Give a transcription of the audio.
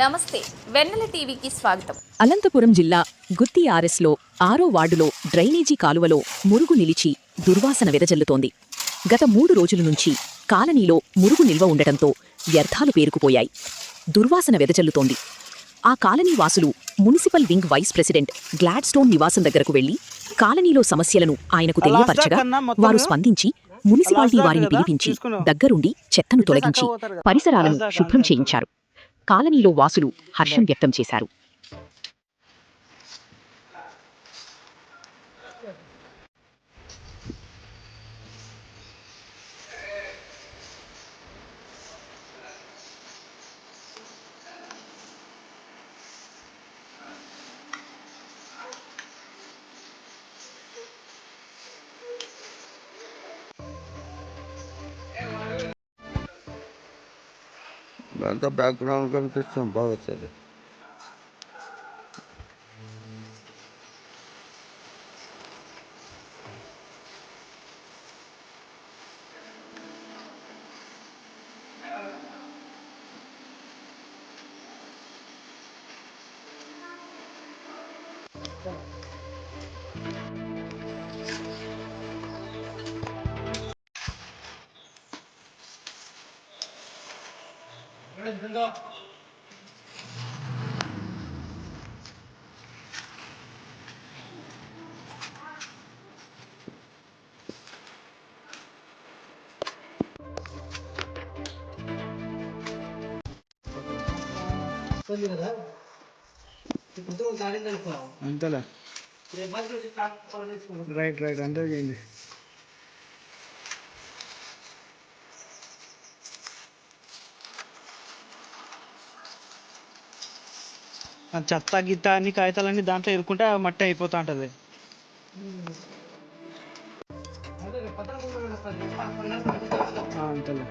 నమస్తే వెన్నెల టీవీకి స్వాగతం. అనంతపురం జిల్లా గుత్తి ఆర్ఎస్లో 6వ వార్డులో డ్రైనేజీ కాలువలో మురుగు నిలిచి దుర్వాసన వెదజల్లుతోంది. గత 3 రోజుల నుంచి కాలనీలో మురుగు నిల్వ ఉండటంతో వ్యర్థాలు పేరుకుపోయాయి. దుర్వాసన వెదజల్లుతోంది. ఆ కాలనీ వాసులు municipal wing vice president Gladstone నివాసం దగ్గరకు వెళ్లి కాలనీలో సమస్యలను ఆయనకు తెలియపరచగా వారు స్పందించి మున్సిపాలిటీ వారిని పిలిపించి దగ్గరుండి చెత్తను తొలగించి పరిసరాలను శుభ్రం చేయించారు. కాలనీలో వాసులు హర్షం వ్యక్తం చేశారు. దాంతో బ్యాక్గ్రౌండ్ కనిపిస్తాం బాగా వచ్చేది. అంతేలే రైట్ అంతే చేయండి. చెత్త గిత్త అన్ని కాగితాలన్నీ దాంట్లో ఇరుక్కుంటే మట్టి అయిపోతా ఉంటది. అంతేలే